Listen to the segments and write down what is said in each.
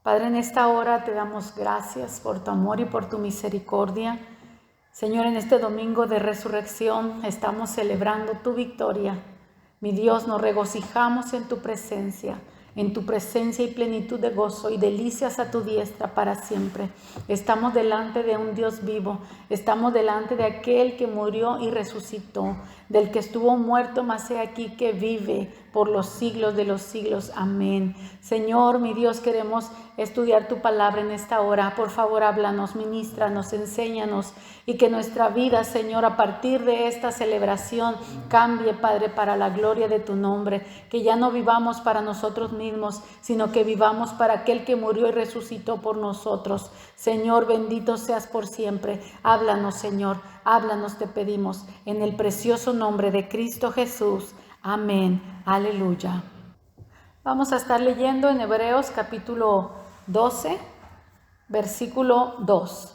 Padre, en esta hora te damos gracias por tu amor y por tu misericordia. Señor, en este domingo de resurrección estamos celebrando tu victoria. Mi Dios, nos regocijamos en tu presencia y plenitud de gozo y delicias a tu diestra para siempre. Estamos delante de un Dios vivo, estamos delante de aquel que murió y resucitó, del que estuvo muerto, mas he aquí que vive por los siglos de los siglos. Amén. Señor, mi Dios, queremos estudiar tu palabra en esta hora. Por favor, háblanos, ministranos, enséñanos, y que nuestra vida, Señor, a partir de esta celebración cambie, Padre, para la gloria de tu nombre. Que ya no vivamos para nosotros mismos, sino que vivamos para aquel que murió y resucitó por nosotros. Señor, bendito seas por siempre. Háblanos, Señor, háblanos, te pedimos, en el precioso nombre de Cristo Jesús. Amén. Aleluya. Vamos a estar leyendo en Hebreos capítulo 12, versículo 2.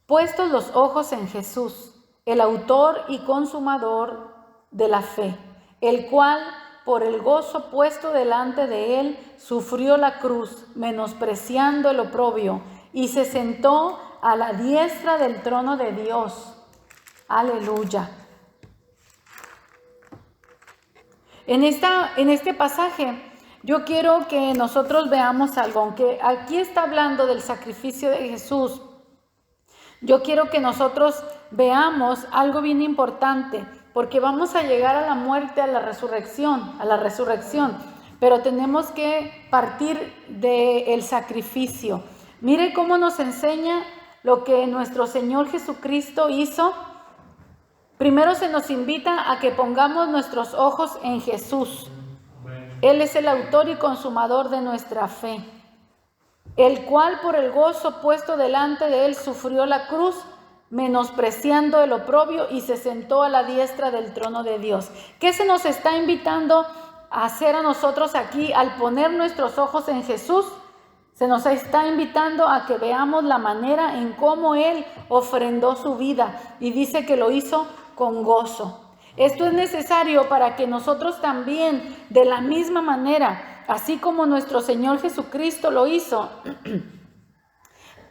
Puestos los ojos en Jesús, el autor y consumador de la fe, el cual, por el gozo puesto delante de él, sufrió la cruz, menospreciando el oprobio, y se sentó a la diestra del trono de Dios. Aleluya. En este pasaje yo quiero que nosotros veamos algo, aunque aquí está hablando del sacrificio de Jesús. Yo quiero que nosotros veamos algo bien importante, porque vamos a llegar a la muerte, a la resurrección, pero tenemos que partir del sacrificio. Mire cómo nos enseña lo que nuestro Señor Jesucristo hizo. Primero se nos invita a que pongamos nuestros ojos en Jesús. Él es el autor y consumador de nuestra fe, el cual por el gozo puesto delante de él sufrió la cruz, menospreciando el oprobio, y se sentó a la diestra del trono de Dios. ¿Qué se nos está invitando a hacer a nosotros aquí al poner nuestros ojos en Jesús? Se nos está invitando a que veamos la manera en cómo Él ofrendó su vida, y dice que lo hizo con gozo. Esto es necesario para que nosotros también, de la misma manera, así como nuestro Señor Jesucristo lo hizo,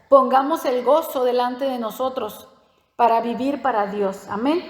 pongamos el gozo delante de nosotros para vivir para Dios. Amén.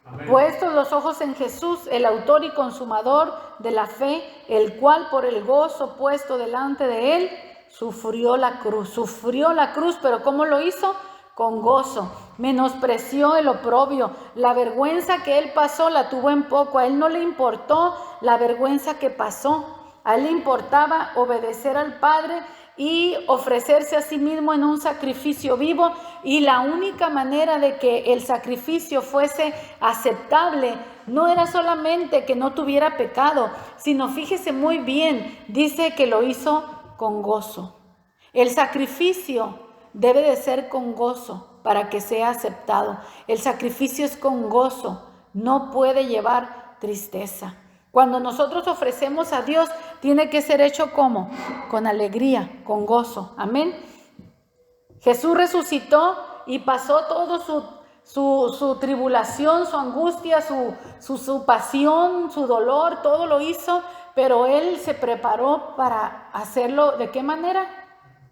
Amén. Puestos los ojos en Jesús, el autor y consumador de la fe, el cual por el gozo puesto delante de él sufrió la cruz, pero ¿cómo lo hizo? Con gozo. Menospreció el oprobio. La vergüenza que él pasó la tuvo en poco. A él no le importó la vergüenza que pasó. A él le importaba obedecer al Padre y ofrecerse a sí mismo en un sacrificio vivo. Y la única manera de que el sacrificio fuese aceptable no era solamente que no tuviera pecado, sino, fíjese muy bien, dice que lo hizo con gozo. El sacrificio debe de ser con gozo para que sea aceptado. El sacrificio es con gozo, no puede llevar tristeza. Cuando nosotros ofrecemos a Dios, tiene que ser hecho ¿cómo? Con alegría, con gozo. Amén. Jesús resucitó y pasó todo su tribulación, su angustia, su pasión, su dolor, todo lo hizo, pero Él se preparó para hacerlo. ¿De qué manera?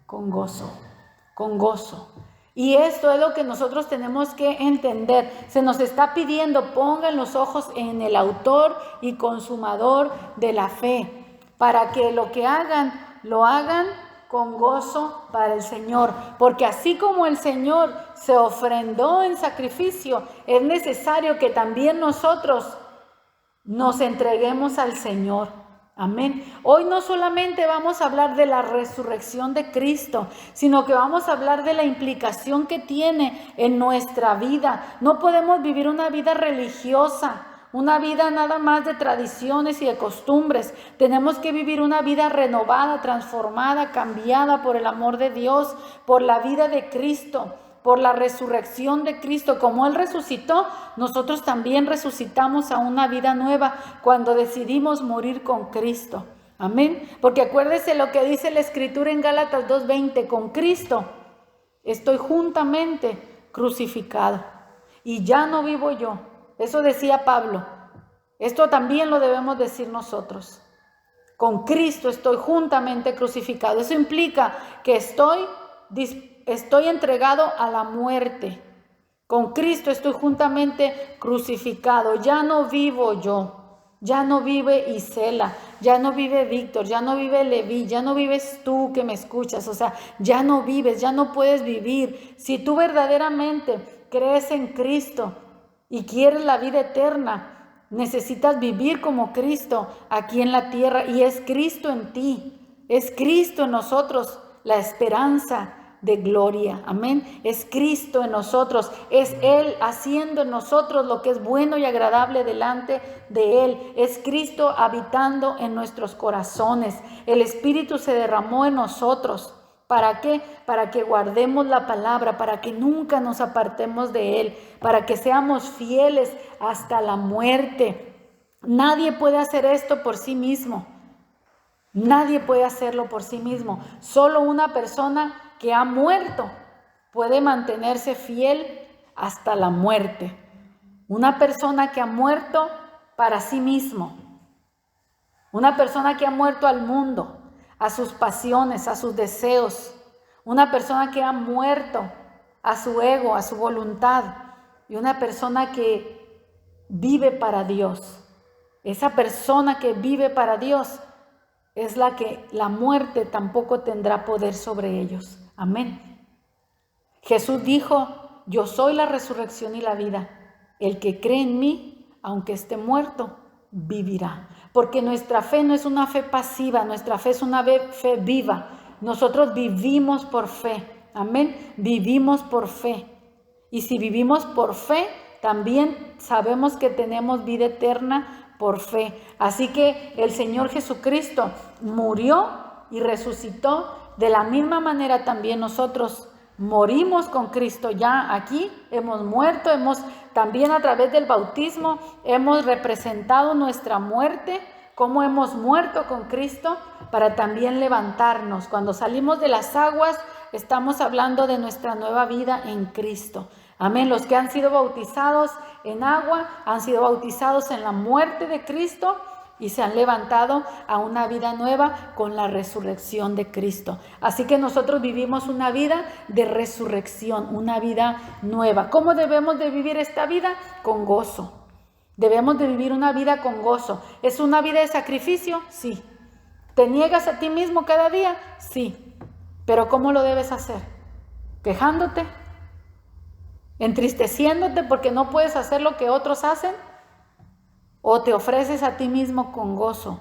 Con gozo. Con gozo. Y esto es lo que nosotros tenemos que entender. Se nos está pidiendo, pongan los ojos en el autor y consumador de la fe, para que lo que hagan, lo hagan con gozo para el Señor. Porque así como el Señor se ofrendó en sacrificio, es necesario que también nosotros nos entreguemos al Señor. Amén. Hoy no solamente vamos a hablar de la resurrección de Cristo, sino que vamos a hablar de la implicación que tiene en nuestra vida. No podemos vivir una vida religiosa, una vida nada más de tradiciones y de costumbres. Tenemos que vivir una vida renovada, transformada, cambiada por el amor de Dios, por la vida de Cristo, por la resurrección de Cristo. Como Él resucitó, nosotros también resucitamos a una vida nueva cuando decidimos morir con Cristo. Amén. Porque acuérdese lo que dice la Escritura en Gálatas 2:20: con Cristo estoy juntamente crucificado, y ya no vivo yo. Eso decía Pablo. Esto también lo debemos decir nosotros. Con Cristo estoy juntamente crucificado. Eso implica que estoy entregado a la muerte. Con Cristo estoy juntamente crucificado. Ya no vivo yo. Ya no vive Isela, ya no vive Víctor, ya no vive Leví, ya no vives tú que me escuchas. O sea, ya no vives, ya no puedes vivir. Si tú verdaderamente crees en Cristo y quieres la vida eterna, necesitas vivir como Cristo aquí en la tierra. Y es Cristo en ti, es Cristo en nosotros, la esperanza de gloria. Amén. Es Cristo en nosotros, es Él haciendo en nosotros lo que es bueno y agradable delante de Él. Es Cristo habitando en nuestros corazones. El Espíritu se derramó en nosotros. ¿Para qué? Para que guardemos la palabra, para que nunca nos apartemos de Él, para que seamos fieles hasta la muerte. Nadie puede hacer esto por sí mismo. Nadie puede hacerlo por sí mismo. Solo una persona que ha muerto puede mantenerse fiel hasta la muerte. Una persona que ha muerto para sí mismo. Una persona que ha muerto al mundo, a sus pasiones, a sus deseos. Una persona que ha muerto a su ego, a su voluntad. Y una persona que vive para Dios. Esa persona que vive para Dios es la que la muerte tampoco tendrá poder sobre ellos. Amén. Jesús dijo: yo soy la resurrección y la vida. El que cree en mí, aunque esté muerto, vivirá. Porque nuestra fe no es una fe pasiva, nuestra fe es una fe viva. Nosotros vivimos por fe. Amén. Vivimos por fe. Y si vivimos por fe, también sabemos que tenemos vida eterna por fe. Así que el Señor Jesucristo murió y resucitó. De la misma manera también nosotros morimos con Cristo. Ya aquí hemos muerto, también a través del bautismo hemos representado nuestra muerte, como hemos muerto con Cristo, para también levantarnos. Cuando salimos de las aguas, estamos hablando de nuestra nueva vida en Cristo. Amén. Los que han sido bautizados en agua han sido bautizados en la muerte de Cristo y se han levantado a una vida nueva con la resurrección de Cristo. Así que nosotros vivimos una vida de resurrección, una vida nueva. ¿Cómo debemos de vivir esta vida? Con gozo. Debemos de vivir una vida con gozo. ¿Es una vida de sacrificio? Sí. ¿Te niegas a ti mismo cada día? Sí. Pero ¿cómo lo debes hacer? ¿Quejándote? ¿Entristeciéndote porque no puedes hacer lo que otros hacen? ¿O te ofreces a ti mismo con gozo,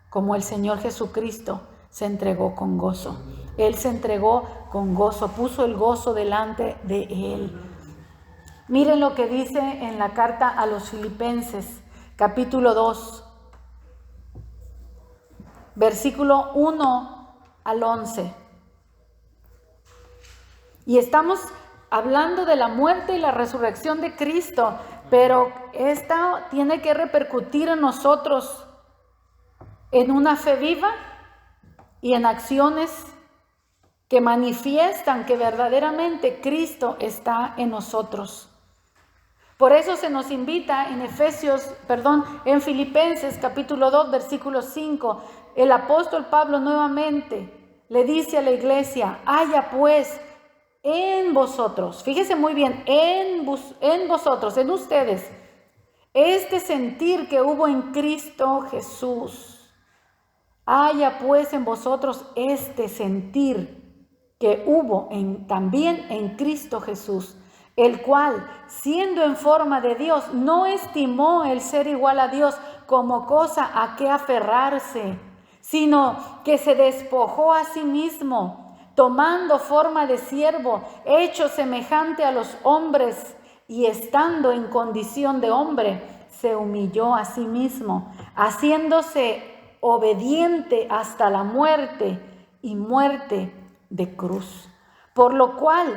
como el Señor Jesucristo se entregó con gozo? Él se entregó con gozo, puso el gozo delante de Él. Miren lo que dice en la carta a los Filipenses, capítulo 2, versículo 1 al 11. Y estamos hablando de la muerte y la resurrección de Cristo, pero esta tiene que repercutir en nosotros en una fe viva y en acciones que manifiestan que verdaderamente Cristo está en nosotros. Por eso se nos invita en Filipenses capítulo 2, versículo 5, el apóstol Pablo nuevamente le dice a la iglesia: haya pues en vosotros, fíjese muy bien, en vosotros, en ustedes, este sentir que hubo en Cristo Jesús. Haya pues en vosotros este sentir que hubo también en Cristo Jesús, el cual, siendo en forma de Dios, no estimó el ser igual a Dios como cosa a que aferrarse, sino que se despojó a sí mismo, tomando forma de siervo, hecho semejante a los hombres, y estando en condición de hombre, se humilló a sí mismo, haciéndose obediente hasta la muerte y muerte de cruz. Por lo cual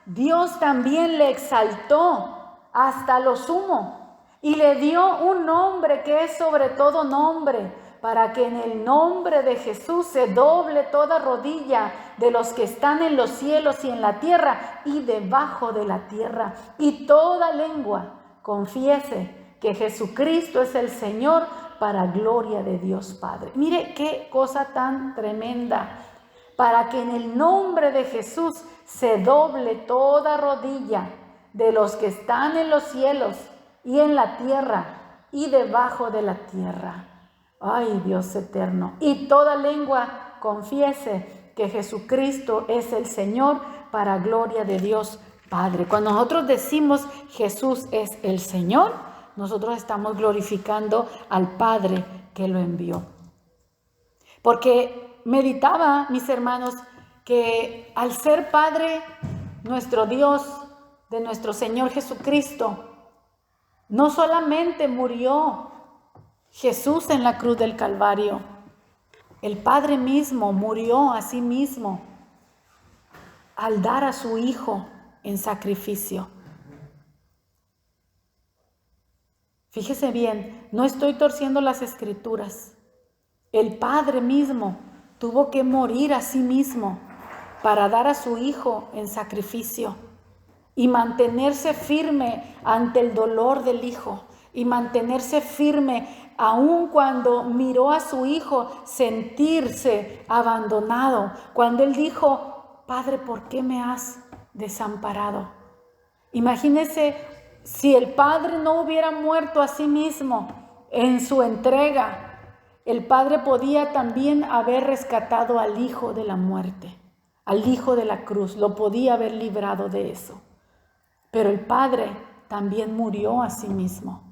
Dios también le exaltó hasta lo sumo y le dio un nombre que es sobre todo nombre, para que en el nombre de Jesús se doble toda rodilla de los que están en los cielos y en la tierra y debajo de la tierra, y toda lengua confiese que Jesucristo es el Señor, para gloria de Dios Padre. Mire qué cosa tan tremenda. Para que en el nombre de Jesús se doble toda rodilla de los que están en los cielos y en la tierra y debajo de la tierra. Ay, Dios eterno. Y toda lengua confiese que Jesucristo es el Señor para gloria de Dios Padre. Cuando nosotros decimos Jesús es el Señor, nosotros estamos glorificando al Padre que lo envió. Porque meditaba, mis hermanos, que al ser Padre, nuestro Dios, de nuestro Señor Jesucristo, no solamente murió Jesús en la cruz del Calvario, el Padre mismo murió a sí mismo al dar a su Hijo en sacrificio. Fíjese bien, no estoy torciendo las Escrituras. El Padre mismo tuvo que morir a sí mismo para dar a su Hijo en sacrificio y mantenerse firme ante el dolor del Hijo y mantenerse firme aun cuando miró a su Hijo sentirse abandonado, cuando Él dijo: Padre, ¿por qué me has desamparado? Imagínese si el Padre no hubiera muerto a sí mismo en su entrega. El Padre podía también haber rescatado al Hijo de la muerte, al Hijo de la cruz, lo podía haber librado de eso. Pero el Padre también murió a sí mismo.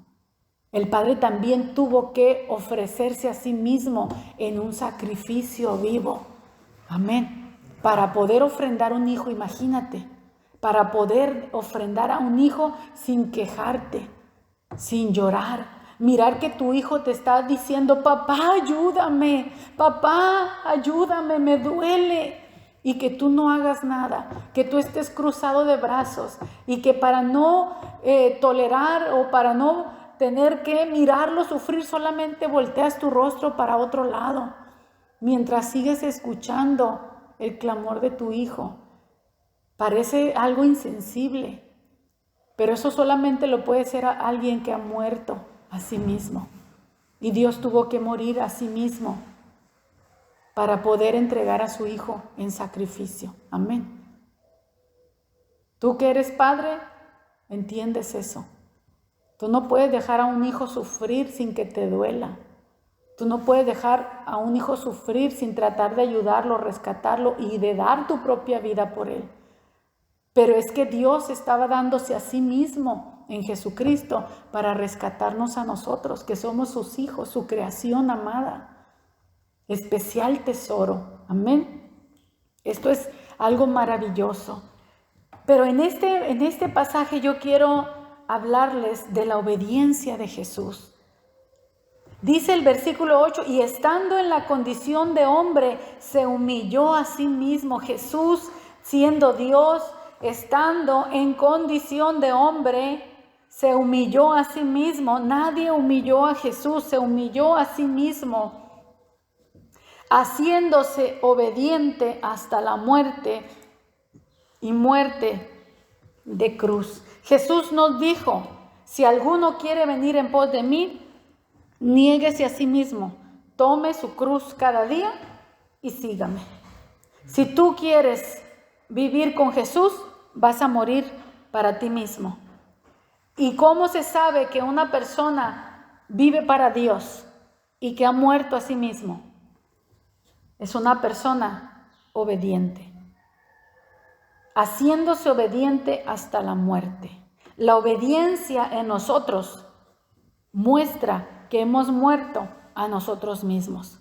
El Padre también tuvo que ofrecerse a sí mismo en un sacrificio vivo. Amén. Para poder ofrendar un hijo, imagínate, para poder ofrendar a un hijo sin quejarte, sin llorar. Mirar que tu hijo te está diciendo: papá, ayúdame, me duele. Y que tú no hagas nada, que tú estés cruzado de brazos y que para no tolerar o para no tener que mirarlo sufrir, solamente volteas tu rostro para otro lado, mientras sigues escuchando el clamor de tu hijo. Parece algo insensible, pero eso solamente lo puede ser a alguien que ha muerto a sí mismo. Y Dios tuvo que morir a sí mismo para poder entregar a su Hijo en sacrificio. Amén. Tú que eres padre, entiendes eso. Tú no puedes dejar a un hijo sufrir sin que te duela. Tú no puedes dejar a un hijo sufrir sin tratar de ayudarlo, rescatarlo y de dar tu propia vida por él. Pero es que Dios estaba dándose a sí mismo en Jesucristo para rescatarnos a nosotros, que somos sus hijos, su creación amada, especial tesoro. Amén. Esto es algo maravilloso. Pero en este pasaje yo quiero hablarles de la obediencia de Jesús. Dice el versículo 8: y estando en la condición de hombre, se humilló a sí mismo. Jesús, siendo Dios, estando en condición de hombre, se humilló a sí mismo. Nadie humilló a Jesús, se humilló a sí mismo, haciéndose obediente hasta la muerte y muerte de cruz. Jesús nos dijo: si alguno quiere venir en pos de mí, niéguese a sí mismo, tome su cruz cada día y sígame. Si tú quieres vivir con Jesús, vas a morir para ti mismo. ¿Y cómo se sabe que una persona vive para Dios y que ha muerto a sí mismo? Es una persona obediente, haciéndose obediente hasta la muerte. La obediencia en nosotros muestra que hemos muerto a nosotros mismos,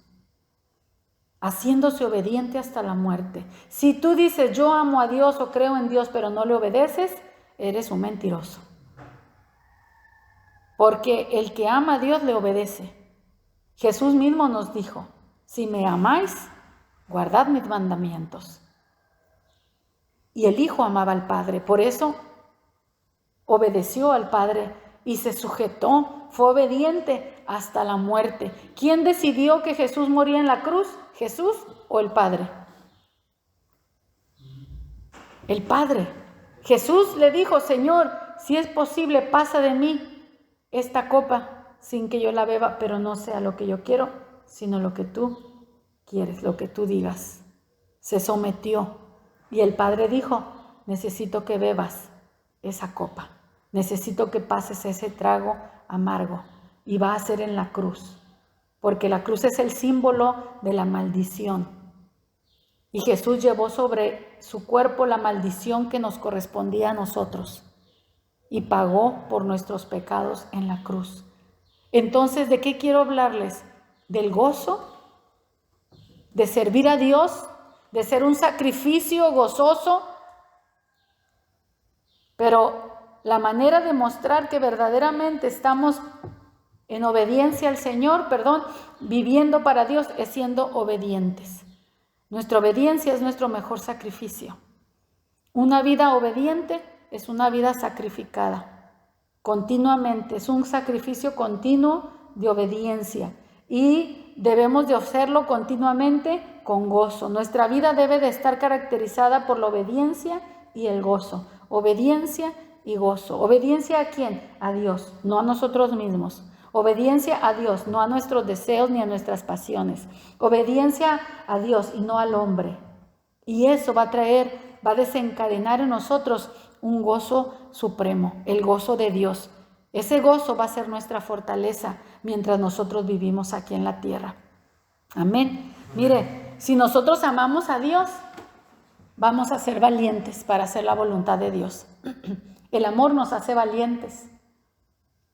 haciéndose obediente hasta la muerte. Si tú dices: yo amo a Dios o creo en Dios, pero no le obedeces, eres un mentiroso. Porque el que ama a Dios le obedece. Jesús mismo nos dijo: si me amáis, guardad mis mandamientos. Y el Hijo amaba al Padre, por eso obedeció al Padre y se sujetó, fue obediente hasta la muerte. ¿Quién decidió que Jesús moría en la cruz? ¿Jesús o el Padre? El Padre. Jesús le dijo: Señor, si es posible, pasa de mí esta copa. sin que yo la beba, pero no sea lo que yo quiero, sino lo que tú quieres, lo que tú digas. Se sometió y el Padre dijo, necesito que bebas esa copa, necesito que pases ese trago amargo, y va a ser en la cruz, porque la cruz es el símbolo de la maldición. Y Jesús llevó sobre su cuerpo la maldición que nos correspondía a nosotros y pagó por nuestros pecados en la cruz. Entonces, ¿de qué quiero hablarles? Del gozo, de servir a Dios, de ser un sacrificio gozoso, pero la manera de mostrar que verdaderamente estamos en obediencia al Señor, viviendo para Dios, es siendo obedientes. Nuestra obediencia es nuestro mejor sacrificio. Una vida obediente es una vida sacrificada continuamente, es un sacrificio continuo de obediencia y debemos de hacerlo continuamente con gozo. Nuestra vida debe de estar caracterizada por la obediencia y el gozo. Obediencia y gozo. ¿Obediencia a quién? A Dios, no a nosotros mismos. Obediencia a Dios, no a nuestros deseos ni a nuestras pasiones. Obediencia a Dios y no al hombre. Y eso va a desencadenar en nosotros un gozo supremo, el gozo de Dios. Ese gozo va a ser nuestra fortaleza mientras nosotros vivimos aquí en la tierra. Amén. Mire, si nosotros amamos a Dios, vamos a ser valientes para hacer la voluntad de Dios. El amor nos hace valientes.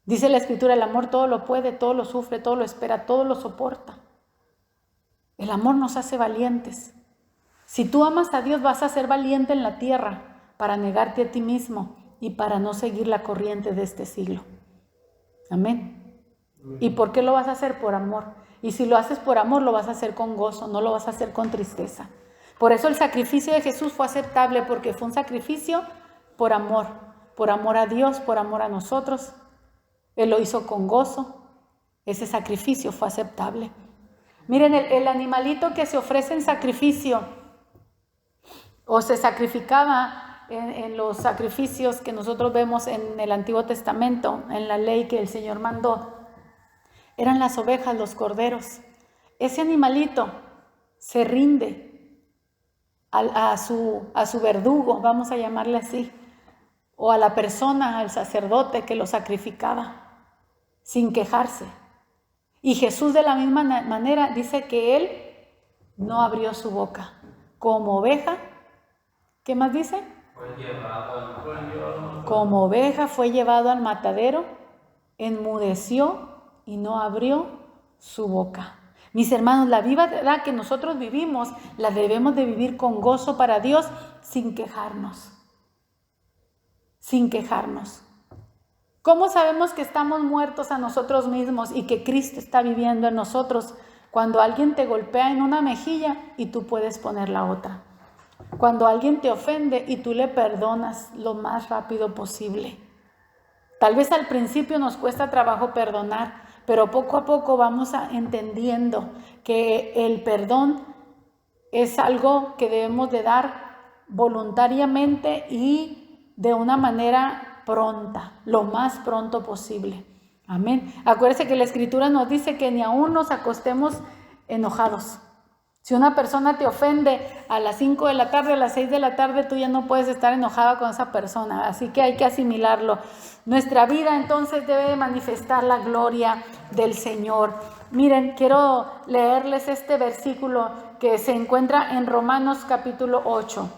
Dice la Escritura, el amor todo lo puede, todo lo sufre, todo lo espera, todo lo soporta. El amor nos hace valientes. Si tú amas a Dios, vas a ser valiente en la tierra para negarte a ti mismo y para no seguir la corriente de este siglo. Amén. ¿Y por qué lo vas a hacer? Por amor. Y si lo haces por amor, lo vas a hacer con gozo, no lo vas a hacer con tristeza. Por eso el sacrificio de Jesús fue aceptable, porque fue un sacrificio por amor a Dios, por amor a nosotros. Él lo hizo con gozo. Ese sacrificio fue aceptable. Miren, el animalito que se ofrece en sacrificio o se sacrificaba en los sacrificios que nosotros vemos en el Antiguo Testamento, en la ley que el Señor mandó, eran las ovejas, los corderos. Ese animalito se rinde a su verdugo, vamos a llamarle así, o a la persona, al sacerdote que lo sacrificaba, sin quejarse. Y Jesús de la misma manera dice que Él no abrió su boca. Como oveja, ¿qué más dice? Como oveja fue llevado al matadero, enmudeció y no abrió su boca. Mis hermanos, la vida que nosotros vivimos, la debemos de vivir con gozo para Dios, sin quejarnos. Sin quejarnos. ¿Cómo sabemos que estamos muertos a nosotros mismos y que Cristo está viviendo en nosotros? Cuando alguien te golpea en una mejilla y tú puedes poner la otra. Cuando alguien te ofende y tú le perdonas lo más rápido posible. Tal vez al principio nos cuesta trabajo perdonar, pero poco a poco vamos entendiendo que el perdón es algo que debemos de dar voluntariamente y de una manera pronta, lo más pronto posible. Amén. Acuérdense que la Escritura nos dice que ni aún nos acostemos enojados. Si una persona te ofende a las 5 de la tarde, a las 6 de la tarde, tú ya no puedes estar enojada con esa persona. Así que hay que asimilarlo. Nuestra vida entonces debe manifestar la gloria del Señor. Miren, quiero leerles este versículo que se encuentra en Romanos capítulo 8.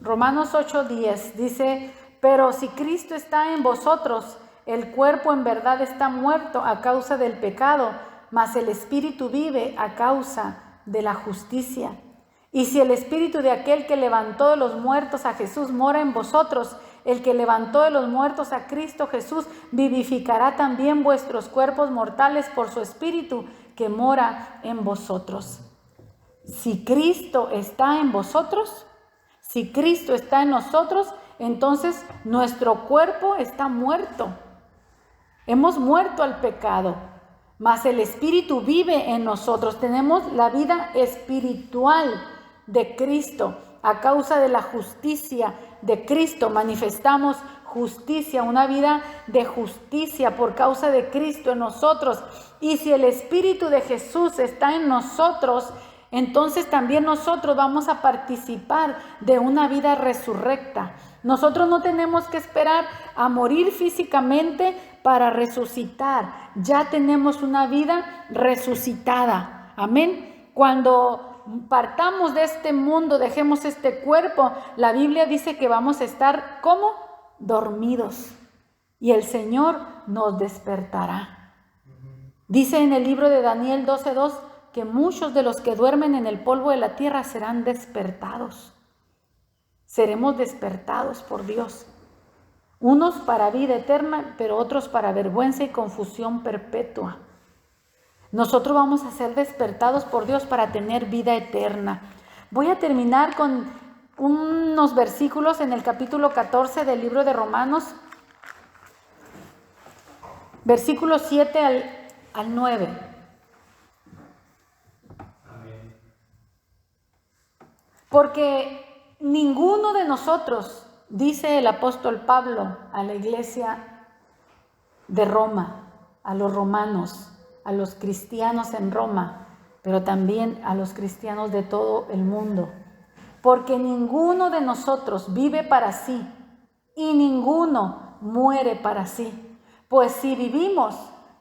Romanos 8:10 dice, pero si Cristo está en vosotros, el cuerpo en verdad está muerto a causa del pecado, mas el Espíritu vive a causa de la justicia. Y si el Espíritu de aquel que levantó de los muertos a Jesús mora en vosotros, el que levantó de los muertos a Cristo Jesús vivificará también vuestros cuerpos mortales por su Espíritu que mora en vosotros. Si Cristo está en vosotros, si Cristo está en nosotros, entonces nuestro cuerpo está muerto. Hemos muerto al pecado, mas el Espíritu vive en nosotros. Tenemos la vida espiritual de Cristo. A causa de la justicia de Cristo manifestamos justicia, una vida de justicia por causa de Cristo en nosotros. Y si el Espíritu de Jesús está en nosotros, entonces también nosotros vamos a participar de una vida resurrecta. Nosotros no tenemos que esperar a morir físicamente para resucitar. Ya tenemos una vida resucitada. Amén. Cuando partamos de este mundo, dejemos este cuerpo, la Biblia dice que vamos a estar como dormidos y el Señor nos despertará. Dice en el libro de Daniel 12:2 que muchos de los que duermen en el polvo de la tierra serán despertados. Seremos despertados por Dios. Unos para vida eterna, pero otros para vergüenza y confusión perpetua. Nosotros vamos a ser despertados por Dios para tener vida eterna. Voy a terminar con unos versículos en el capítulo 14 del libro de Romanos, versículos 7 al 9. Porque ninguno de nosotros, dice el apóstol Pablo a la iglesia de Roma, a los romanos, a los cristianos en Roma, pero también a los cristianos de todo el mundo. Porque ninguno de nosotros vive para sí y ninguno muere para sí. Pues si vivimos,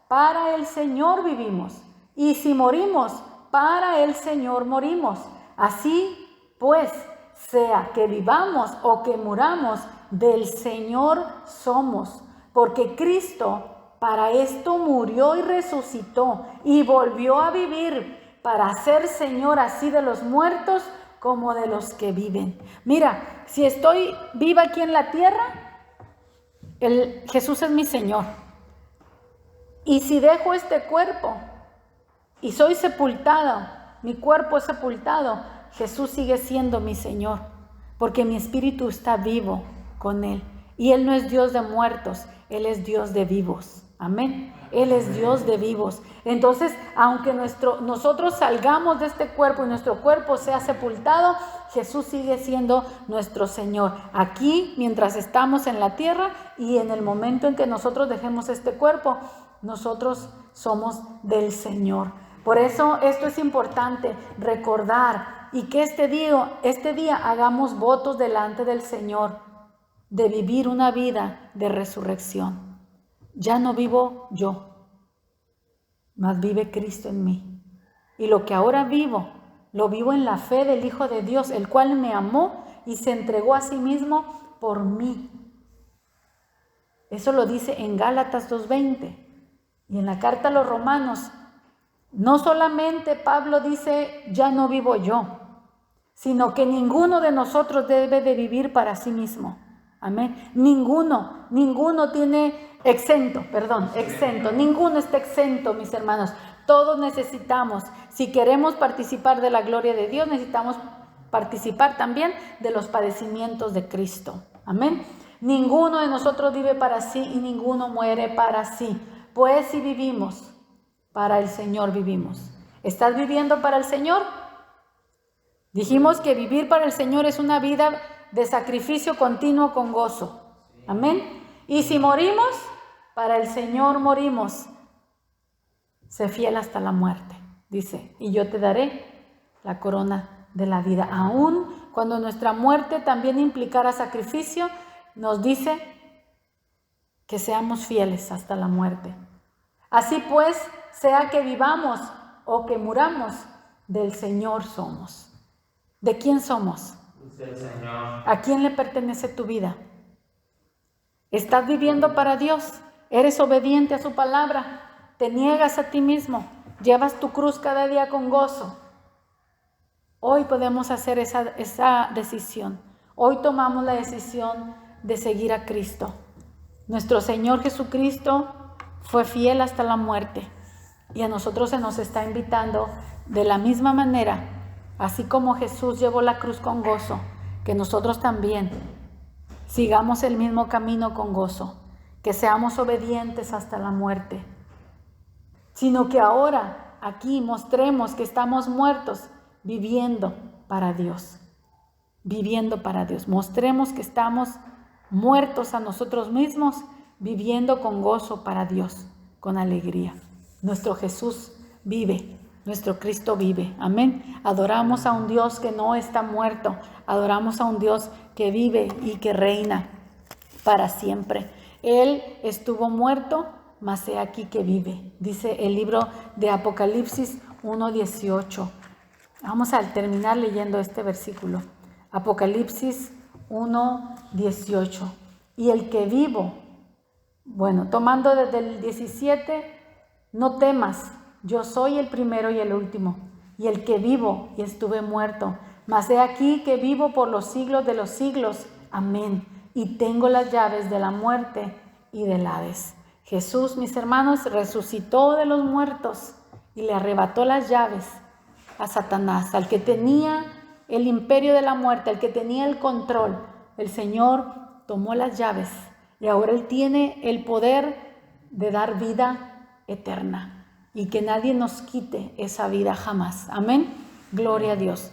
para el Señor vivimos, y si morimos, para el Señor morimos. Así pues, sea que vivamos o que muramos, del Señor somos, porque Cristo para esto murió y resucitó y volvió a vivir para ser Señor así de los muertos como de los que viven. Mira, si estoy viva aquí en la tierra, Jesús es mi Señor. Y si dejo este cuerpo y soy sepultado, mi cuerpo es sepultado, Jesús sigue siendo mi Señor, porque mi espíritu está vivo con Él. Y Él no es Dios de muertos, Él es Dios de vivos. Amén. Él es Dios de vivos. Entonces, aunque nosotros salgamos de este cuerpo y nuestro cuerpo sea sepultado, Jesús sigue siendo nuestro Señor. Aquí, mientras estamos en la tierra, y en el momento en que nosotros dejemos este cuerpo, nosotros somos del Señor. Por eso esto es importante recordar, y que este día hagamos votos delante del Señor de vivir una vida de resurrección. Ya no vivo yo, mas vive Cristo en mí. Y lo que ahora vivo, lo vivo en la fe del Hijo de Dios, el cual me amó y se entregó a sí mismo por mí. Eso lo dice en Gálatas 2:20. Y en la carta a los Romanos, no solamente Pablo dice, ya no vivo yo, sino que ninguno de nosotros debe de vivir para sí mismo. Amén. Ninguno tiene exento, ninguno está exento, mis hermanos. Todos necesitamos, si queremos participar de la gloria de Dios, necesitamos participar también de los padecimientos de Cristo. Amén. Ninguno de nosotros vive para sí y ninguno muere para sí. Pues si vivimos, para el Señor vivimos. ¿Estás viviendo para el Señor? Dijimos que vivir para el Señor es una vida de sacrificio continuo con gozo. Amén. Y si morimos, para el Señor morimos. Sé fiel hasta la muerte, dice, y yo te daré la corona de la vida. Aún cuando nuestra muerte también implicara sacrificio, nos dice que seamos fieles hasta la muerte. Así pues, sea que vivamos o que muramos, del Señor somos. ¿De quién somos? Del Señor. ¿A quién le pertenece tu vida? ¿Estás viviendo para Dios? ¿Eres obediente a su palabra? ¿Te niegas a ti mismo? ¿Llevas tu cruz cada día con gozo? Hoy podemos hacer esa decisión. Hoy tomamos la decisión de seguir a Cristo. Nuestro Señor Jesucristo fue fiel hasta la muerte y a nosotros se nos está invitando de la misma manera, así como Jesús llevó la cruz con gozo, que nosotros también sigamos el mismo camino con gozo, que seamos obedientes hasta la muerte, sino que ahora aquí mostremos que estamos muertos, viviendo para Dios, viviendo para Dios. Mostremos que estamos muertos a nosotros mismos, viviendo con gozo para Dios, con alegría. Nuestro Jesús vive, nuestro Cristo vive. Amén. Adoramos a un Dios que no está muerto. Adoramos a un Dios que vive y que reina para siempre. Él estuvo muerto, mas he aquí que vive. Dice el libro de Apocalipsis 1:18. Vamos a terminar leyendo este versículo. Apocalipsis 1:18. Y el que vivo, bueno, tomando desde el 17, no temas, yo soy el primero y el último, y el que vivo y estuve muerto, mas he aquí que vivo por los siglos de los siglos. Amén. Y tengo las llaves de la muerte y del Hades. Jesús, mis hermanos, resucitó de los muertos y le arrebató las llaves a Satanás, al que tenía el imperio de la muerte, al que tenía el control. El Señor tomó las llaves y ahora Él tiene el poder de dar vida eterna y que nadie nos quite esa vida jamás. Amén. Gloria a Dios.